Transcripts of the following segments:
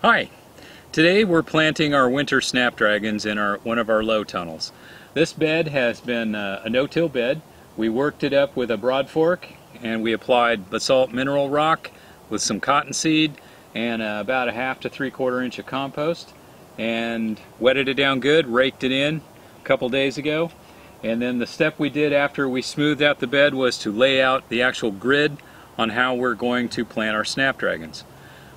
Hi! Today we're planting our winter snapdragons in one of our low tunnels. This bed has been a no-till bed. We worked it up with a broad fork and we applied basalt mineral rock with some cottonseed and about a half to 3/4 inch of compost and wetted it down good, raked it in a couple days ago. And then the step we did after we smoothed out the bed was to lay out the actual grid on how we're going to plant our snapdragons.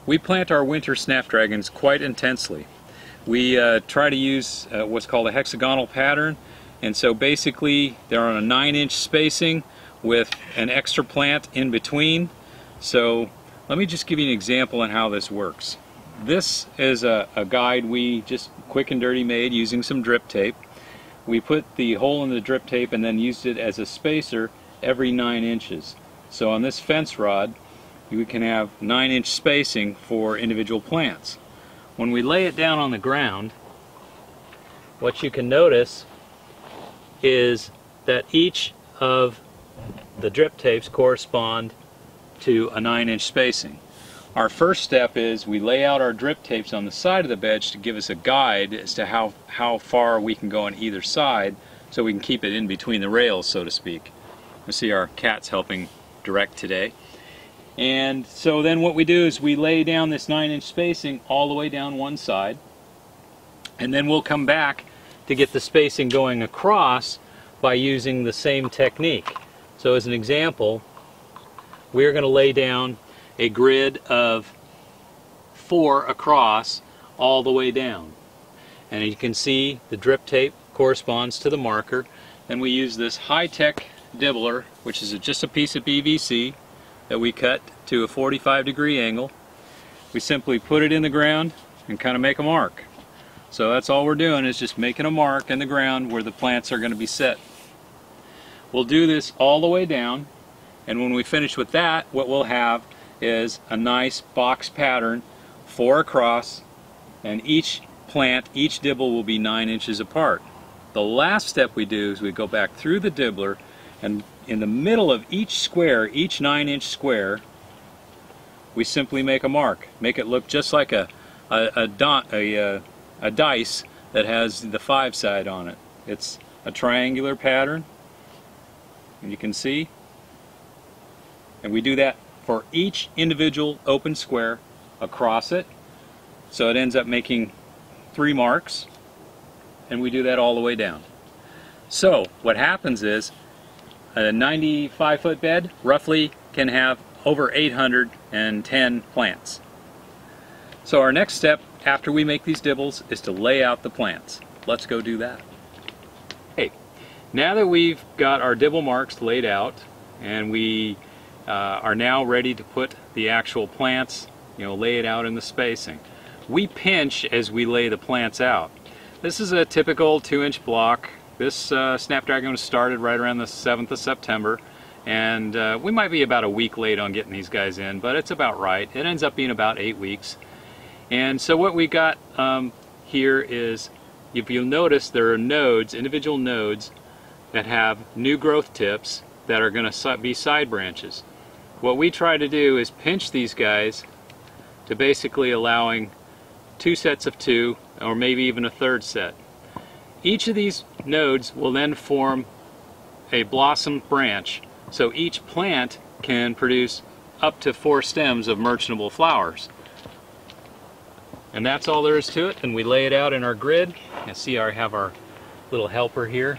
We plant our winter snapdragons quite intensely. We try to use what's called a hexagonal pattern, and so basically they're on a 9-inch spacing with an extra plant in between. So let me just give you an example on how this works. This is a guide we just quick and dirty made using some drip tape. We put the hole in the drip tape and then used it as a spacer every 9 inches. So on this fence rod we can have 9-inch spacing for individual plants. When we lay it down on the ground, what you can notice is that each of the drip tapes correspond to a 9-inch spacing. Our first step is we lay out our drip tapes on the side of the bed to give us a guide as to how far we can go on either side so we can keep it in between the rails, so to speak. You see our cat's helping direct today. And so then what we do is we lay down this 9-inch spacing all the way down one side, and then we'll come back to get the spacing going across by using the same technique. So as an example, we're going to lay down a grid of 4 across all the way down. And you can see the drip tape corresponds to the marker. Then we use this high-tech dibbler, which is just a piece of PVC that we cut to a 45-degree angle. We simply put it in the ground and kind of make a mark. So that's all we're doing, is just making a mark in the ground where the plants are going to be set. We'll do this all the way down, and when we finish with that, what we'll have is a nice box pattern, 4 across, and each plant, each dibble will be 9 inches apart. The last step we do is we go back through the dibbler, and in the middle of each square, each 9-inch square, we simply make a mark. Make it look just like a dice that has the 5 side on it. It's a triangular pattern, and you can see. And we do that for each individual open square across it. So it ends up making 3 marks, and we do that all the way down. So what happens is a 95-foot bed roughly can have over 810 plants. So our next step after we make these dibbles is to lay out the plants. Let's go do that. Hey, now that we've got our dibble marks laid out and we are now ready to put the actual plants, lay it out in the spacing, we pinch as we lay the plants out. This is a typical 2-inch block. This Snapdragon was started right around the 7th of September, and we might be about a week late on getting these guys in, but it's about right. It ends up being about 8 weeks. And so what we got here is, if you'll notice, there are nodes, individual nodes, that have new growth tips that are going to be side branches. What we try to do is pinch these guys to basically allowing 2 sets of 2, or maybe even a 3rd set. Each of these nodes will then form a blossom branch, so each plant can produce up to 4 stems of merchantable flowers. And that's all there is to it, and we lay it out in our grid. You see I have our little helper here,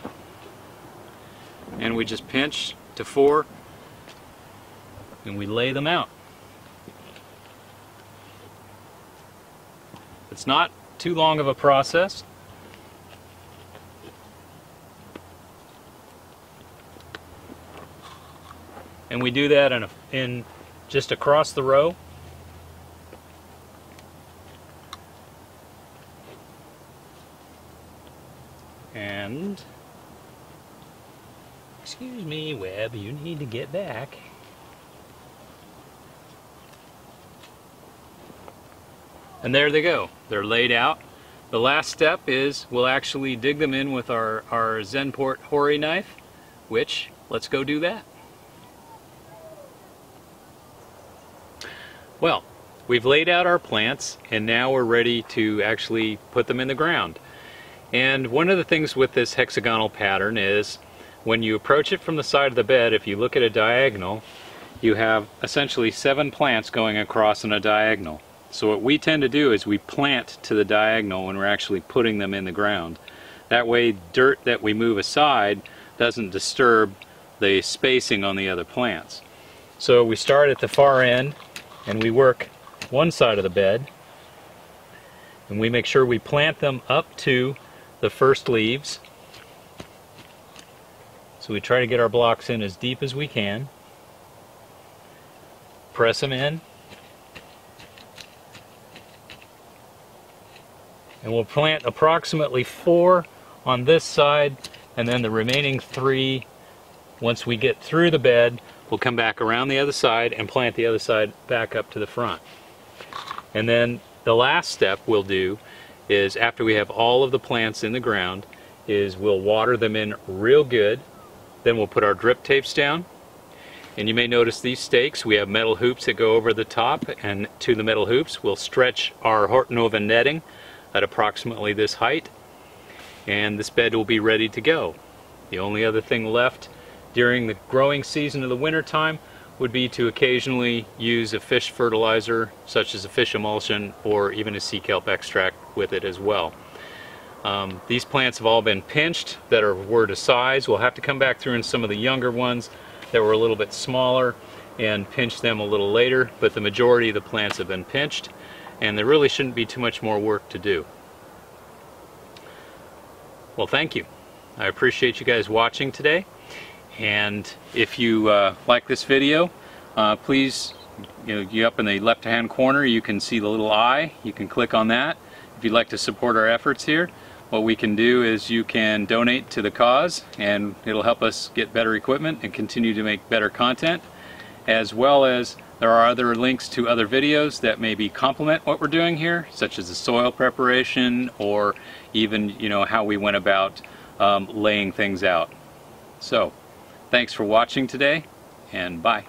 and we just pinch to 4 and we lay them out. It's not too long of a process. And we do that in just across the row. And, excuse me, Webb, you need to get back. And there they go. They're laid out. The last step is we'll actually dig them in with our Zenport Hori knife, which, let's go do that. Well, we've laid out our plants, and now we're ready to actually put them in the ground. And one of the things with this hexagonal pattern is when you approach it from the side of the bed, if you look at a diagonal, you have essentially 7 plants going across on a diagonal. So what we tend to do is we plant to the diagonal when we're actually putting them in the ground. That way dirt that we move aside doesn't disturb the spacing on the other plants. So we start at the far end and we work one side of the bed, and we make sure we plant them up to the first leaves. So we try to get our blocks in as deep as we can. Press them in. And we'll plant approximately 4 on this side, and then the remaining 3, once we get through the bed, we'll come back around the other side and plant the other side back up to the front. And then the last step we'll do is, after we have all of the plants in the ground, is we'll water them in real good. Then we'll put our drip tapes down. And you may notice these stakes, we have metal hoops that go over the top, and to the metal hoops we'll stretch our Hortonova netting at approximately this height, and this bed will be ready to go. The only other thing left during the growing season of the winter time would be to occasionally use a fish fertilizer, such as a fish emulsion or even a sea kelp extract with it as well. These plants have all been pinched that were to size. We'll have to come back through in some of the younger ones that were a little bit smaller and pinch them a little later, but the majority of the plants have been pinched, and there really shouldn't be too much more work to do. Well, thank you. I appreciate you guys watching today, and if you like this video, please, you up in the left hand corner you can see the little eye. You can click on that. If you'd like to support our efforts here, what we can do is you can donate to the cause, and it'll help us get better equipment and continue to make better content, as well as there are other links to other videos that maybe complement what we're doing here, such as the soil preparation, or even how we went about laying things out. So thanks for watching today, and bye.